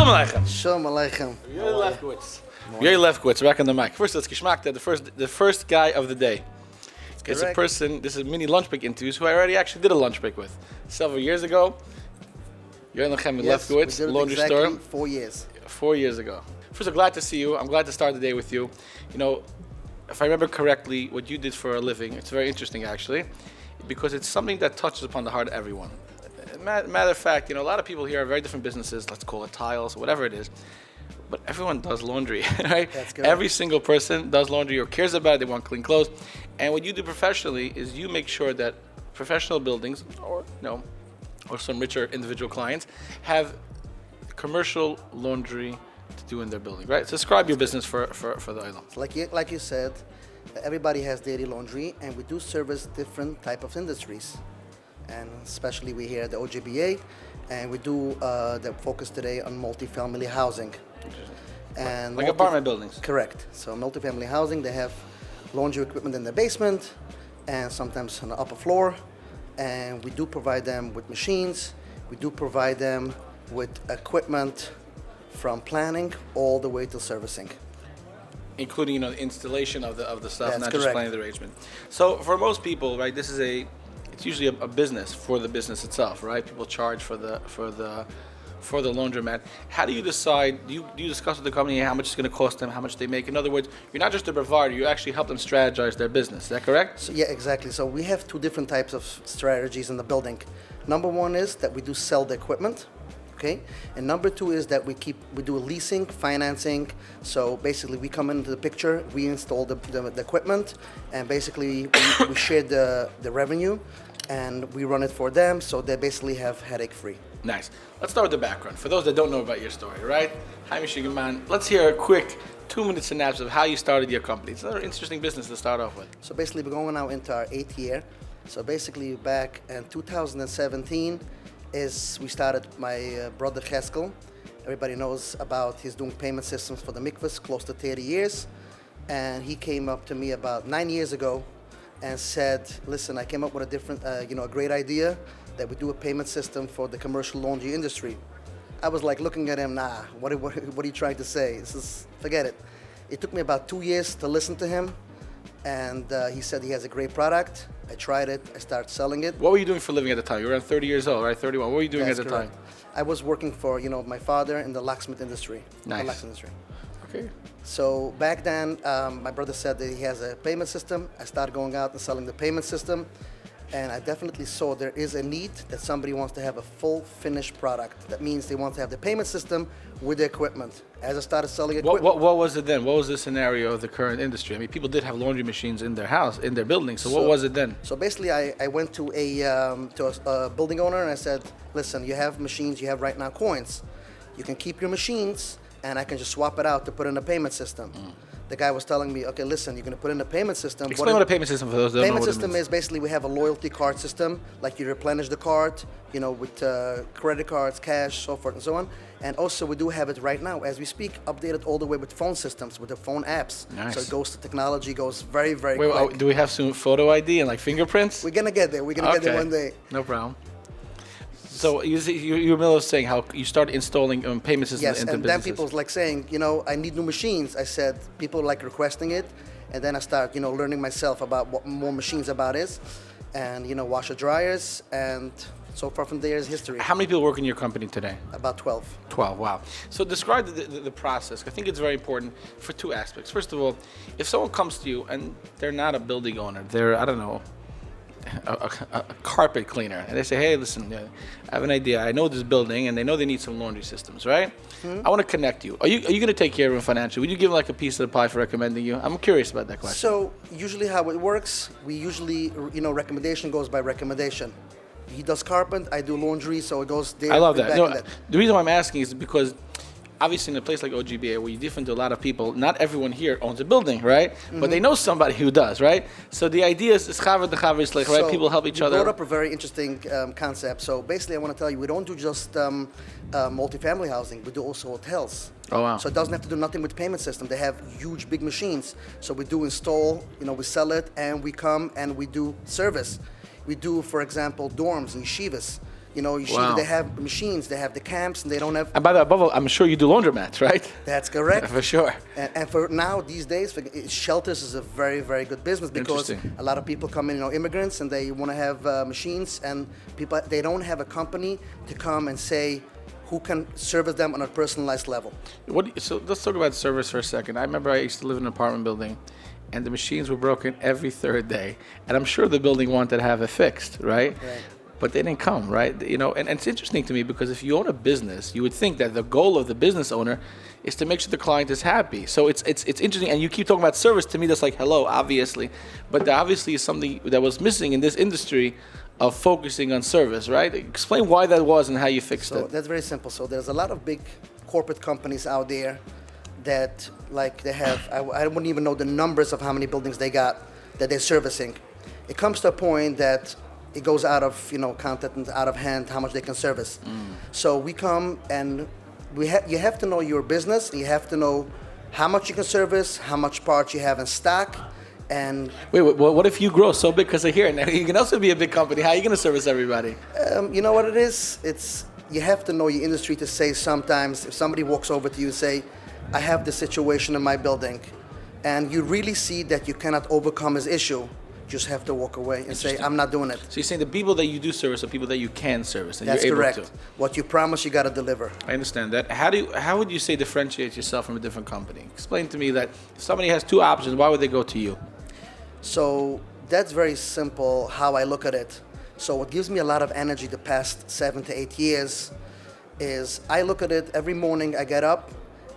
Shalom Aleichem. Shalom Aleichem. Yoely Lefkowitz. Yoely Lefkowitz, back on the mic. First, let's geschmackte, the first guy of the day. It's a person, this is mini lunch break interviews, who I already actually did a lunch break with several years ago. Yoely Lefkowitz, laundry store. 4 years. 4 years ago. First, I'm glad to see you. I'm glad to start the day with you. You know, if I remember correctly, what you did for a living, it's very interesting actually, because it's something that touches upon the heart of everyone. Matter of fact, you know, a lot of people here are very different businesses, let's call it tiles, whatever it is, but everyone does laundry, right? That's good. Every single person does laundry or cares about it, they want clean clothes. And what you do professionally is you make sure that professional buildings, or or some richer individual clients, have commercial laundry to do in their building, right? So describe your business for the island. Like you said, everybody has daily laundry, and we do service different type of industries. And especially we here at the OGBA, and we do the focus today on multifamily housing. And like apartment buildings. Correct. So multifamily housing, they have laundry equipment in the basement and sometimes on the upper floor. And we do provide them with machines. We do provide them with equipment from planning all the way to servicing. Including, you know, the installation of the stuff, That's not correct. just planning the arrangement. So for most people, right, this is it's usually a business for the business itself, right? People charge for the laundromat. How do you decide? Do you discuss with the company how much it's going to cost them, how much they make? In other words, you're not just a provider; you actually help them strategize their business. Is that correct? So, yeah, exactly. So we have two different types of strategies in the building. Number one is that we do sell the equipment, okay, and number two is that we do leasing, financing. So basically, we come into the picture, we install the equipment, and basically we share the revenue. And we run it for them, so they basically have headache-free. Nice. Let's start with the background. For those that don't know about your story, right? Hi, Michigan, let's hear a quick 2-minute synopsis of how you started your company. It's another interesting business to start off with. So basically, we're going now into our 8th year. So basically, back in 2017 we started my brother Cheskel. Everybody knows about he's doing payment systems for the mikvahs, close to 30 years. And he came up to me about 9 years ago and said, listen, I came up with a different, a great idea that we do a payment system for the commercial laundry industry. I was like looking at him, nah, what are you trying to say? Forget it. It took me about 2 years to listen to him, and he said he has a great product. I tried it, I started selling it. What were you doing for a living at the time? You were around 30 years old, right? 31. What were you doing at the time? I was working for, my father in the locksmith industry. Nice. The locksmith industry. Okay. So back then, my brother said that he has a payment system. I started going out and selling the payment system, and I definitely saw there is a need that somebody wants to have a full finished product. That means they want to have the payment system with the equipment. As I started selling equipment. What was it then? What was the scenario of the current industry? I mean, people did have laundry machines in their house, in their building. So what was it then? So basically, I went to a building owner and I said, listen, you have machines, you have right now coins. You can keep your machines, and I can just swap it out to put in a payment system. The guy was telling me, okay, listen, you're going to put in a payment system. Explain what a payment system for those that don't know what it means. Payment system is basically we have a loyalty card system, like you replenish the card, with credit cards, cash, so forth and so on. And also we do have it right now, as we speak, updated all the way with phone systems, with the phone apps. Nice. So it goes to technology, goes very, very quick. Wait, do we have some photo ID and like fingerprints? We're going to get there. We're going to get there one day. No problem. So you're in the middle of saying how you start installing payment systems yes, into and businesses. then people's like saying, I need new machines. I said, people like requesting it. And then I start, learning myself about what more machines about is. And, washer dryers. And so far from there is history. How many people work in your company today? About 12. 12, wow. So describe the process. I think it's very important for two aspects. First of all, if someone comes to you and they're not a building owner, they're, I don't know, a carpet cleaner, and they say, hey, listen, I have an idea. I know this building, and they know they need some laundry systems, right? I want to connect you. Are you going to take care of them financially? Would you give them like a piece of the pie for recommending you? I'm curious about that question. So usually how it works, we usually, recommendation goes by recommendation. He does carpet, I do laundry, so it goes there. I love that. No, the reason why I'm asking is because obviously in a place like OGBA where you're different to a lot of people, not everyone here owns a building, right? But they know somebody who does, right? So the idea is chaver the chaver is like, right? People help each other. You brought up a very interesting concept. So basically I want to tell you, we don't do just multifamily housing, we do also hotels. Oh, wow. So it doesn't have to do nothing with payment system. They have huge, big machines. So we do install, we sell it, and we come and we do service. We do, for example, dorms and yeshivas. You know, you see Wow. that they have machines, they have the camps, and they don't have. And by the way, above all, I'm sure you do laundromats, right? That's correct. For sure. And for now, these days, shelters is a very, very good business because Interesting. a lot of people come in, you know, immigrants, and they want to have machines, and people they don't have a company to come and say who can service them on a personalized level. So let's talk about service for a second. I remember I used to live in an apartment building, and the machines were broken every third day, and I'm sure the building wanted to have it fixed, right? Right. But they didn't come, right? You know, and it's interesting to me because if you own a business, you would think that the goal of the business owner is to make sure the client is happy. So it's interesting, and you keep talking about service. To me, that's like hello, obviously, but there obviously is something that was missing in this industry of focusing on service, right? Explain why that was and how you fixed So it. that's very simple. So there's a lot of big corporate companies out there that like they have, I wouldn't even know the numbers of how many buildings they got that they're servicing. It comes to a point that it goes out of, you know, content and out of hand how much they can service. So we come and you have to know your business, and you have to know how much you can service, how much parts you have in stock, and Wait, what if you grow so big because of here? Now you can also be a big company. How are you going to service everybody? you know what it is? It's you have to know your industry to say sometimes if somebody walks over to you and say, I have this situation in my building, and you really see that you cannot overcome his issue, just have to walk away and say, I'm not doing it. So you're saying the people that you do service are people that you can service and That's you're correct. able to. What you promise, you got to deliver. I understand that. How would you say differentiate yourself from a different company? Explain to me that if somebody has two options, why would they go to you? So that's very simple how I look at it. So what gives me a lot of energy the past 7 to 8 years is I look at it every morning. I get up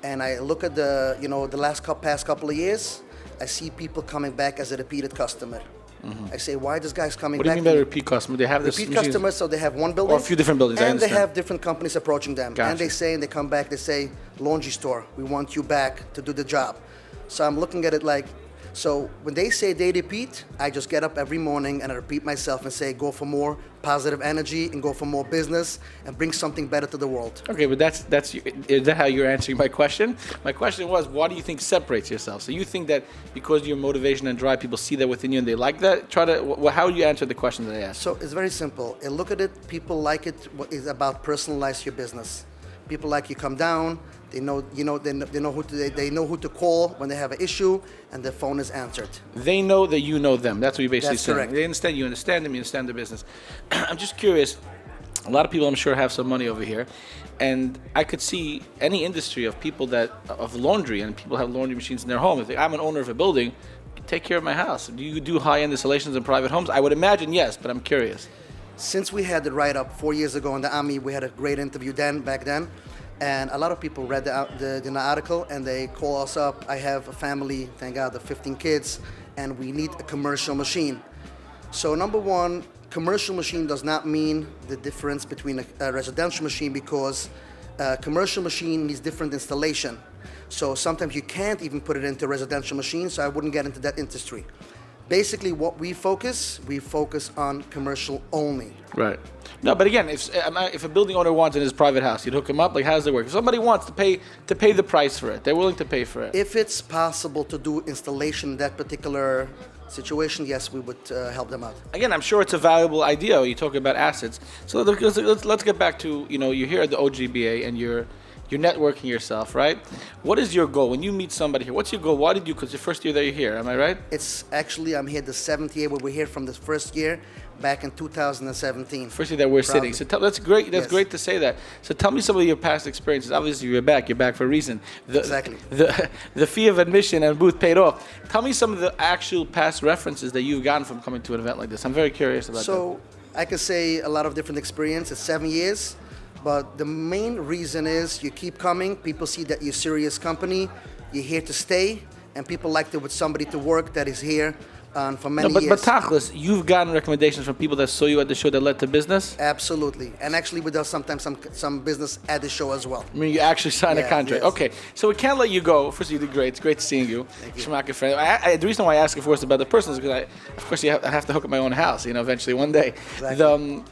and I look at the past couple of years. I see people coming back as a repeated customer. I say, why this guy's coming What do back? you mean by repeat customer? They have this Repeat machines- customers, so they have one building. Or a few different buildings, I And they understand. have different companies approaching them. Gotcha. And they say, and they come back, they say, laundry store, we want you back to do the job. So I'm looking at it like, so when they say they repeat, I just get up every morning and I repeat myself and say, go for more positive energy and go for more business and bring something better to the world. Okay, but is that how you're answering my question? My question was, what do you think separates yourself? So you think that because your motivation and drive, people see that within you and they like that? How do you answer the question that I asked? So it's very simple. And look at it, people like it, what is about personalize your business. People like you come down, they know who to call when they have an issue, and the phone is answered. They know that you know them. That's what you basically That's saying. correct. They understand you understand them, you understand the business. I'm just curious. A lot of people, I'm sure, have some money over here, and I could see any industry of people of laundry, and people have laundry machines in their home. If I'm an owner of a building, take care of my house. Do you do high-end installations in private homes? I would imagine yes, but I'm curious. Since we had the write-up 4 years ago in the Army, we had a great interview back then, and a lot of people read the article and they call us up. I have a family, thank God, of 15 kids, and we need a commercial machine. So number one, commercial machine does not mean the difference between a residential machine because a commercial machine needs different installation. So sometimes you can't even put it into a residential machine, so I wouldn't get into that industry. Basically, what we focus on commercial only. Right. No, but again, if a building owner wants it in his private house, you'd hook him up. Like, how does it work? If somebody wants to pay the price for it, they're willing to pay for it. If it's possible to do installation in that particular situation, yes, we would help them out. Again, I'm sure it's a valuable idea. You talk about assets. So let's get back to, you're here at the OGBA and you're networking yourself, right? What is your goal when you meet somebody here? What's your goal? Why did you? Because the first year that you're here, am I right? It's actually I'm here the 7th year, but we're here from the first year back in 2017. First year that we're sitting. So that's great. That's Yes. great to say that. So tell me some of your past experiences. Obviously, you're back. You're back for a reason. Exactly. The fee of admission and booth paid off. Tell me some of the actual past references that you've gotten from coming to an event like this. I'm very curious about that. So I could say a lot of different experience. It's 7 years. But the main reason is you keep coming, people see that you're a serious company, you're here to stay, and people like with somebody to work that is here for many years. But Tachlis, you've gotten recommendations from people that saw you at the show that led to business? Absolutely. And actually we do sometimes some business at the show as well. I mean, you actually signed a Yeah, contract. yes. Okay, so we can't let you go. First, you did great. It's great seeing you. Thank you. Shemaka friend. The reason why I ask, of course, about the person is because of course, I have to hook up my own house, eventually one day. Exactly.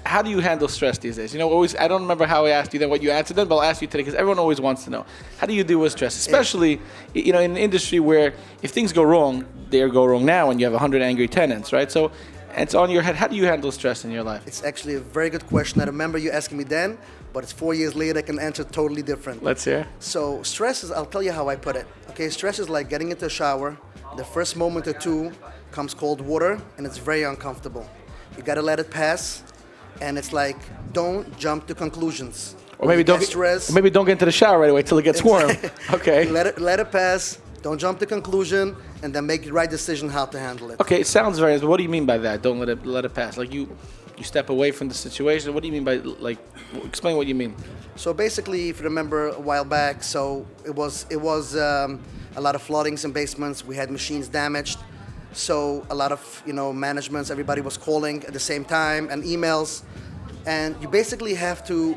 How do you handle stress these days? I don't remember how I asked you then what you answered then, but I'll ask you today because everyone always wants to know. How do you deal with stress? Especially, in an industry where if things go wrong, they go wrong now and you have 100 angry tenants, right? So And it's on your head. How do you handle stress in your life? It's actually a very good question. I remember you asking me then, but it's 4 years later, I can answer totally different. Let's hear. So stress is, I'll tell you how I put it. Okay, stress is like getting into a shower. The first moment or two comes cold water, and it's very uncomfortable. You gotta let it pass, and it's like, don't jump to conclusions. Or maybe don't get into the shower right away till it gets warm. Okay. Let it pass. Don't jump to conclusion, and then make the right decision how to handle it. Okay, it sounds very. What do you mean by that? Don't let it pass. Like you step away from the situation. What do you mean by like? Explain what you mean. So basically, if you remember a while back, so it was a lot of floodings in basements. We had machines damaged. So a lot of managements, everybody was calling at the same time and emails, and you basically have to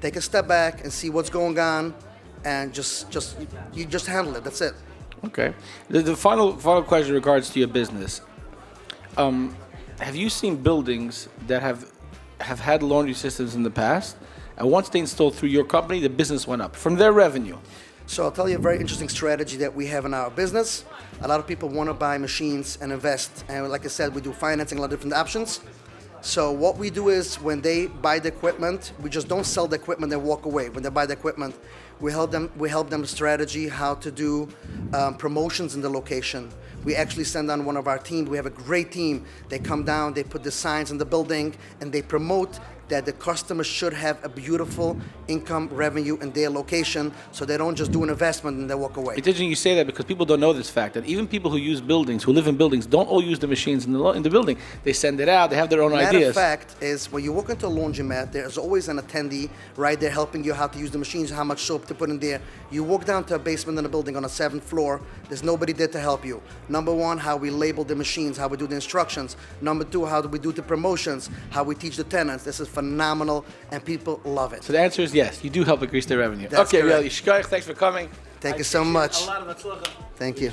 take a step back and see what's going on, and you just handle it. That's it. Okay. The final question in regards to your business. Have you seen buildings that have had laundry systems in the past, and once they installed through your company, the business went up from their revenue? So I'll tell you a very interesting strategy that we have in our business. A lot of people want to buy machines and invest. And like I said, we do financing, a lot of different options. So what we do is when they buy the equipment, we just don't sell the equipment and walk away. When they buy the equipment, we help them strategy how to do promotions in the location. We actually send on one of our team. We have a great team. They come down, they put the signs in the building, and they promote that the customer should have a beautiful income revenue in their location, so they don't just do an investment and they walk away. It's interesting you say that because people don't know this fact, that even people who use buildings, who live in buildings, don't all use the machines in the building. They send it out, they have their own ideas. Matter of fact is, when you walk into a laundromat, there's always an attendee right there helping you how to use the machines, how much soap to put in there. You walk down to a basement in a building on a 7th floor, there's nobody there to help you. Number one, how we label the machines, how we do the instructions. Number two, how do we do the promotions, how we teach the tenants. This is phenomenal, and people love it. So the answer is yes, you do help increase their revenue. That's okay, correct. Yoely, thanks for coming. Thank you so much. A lot of Thank you.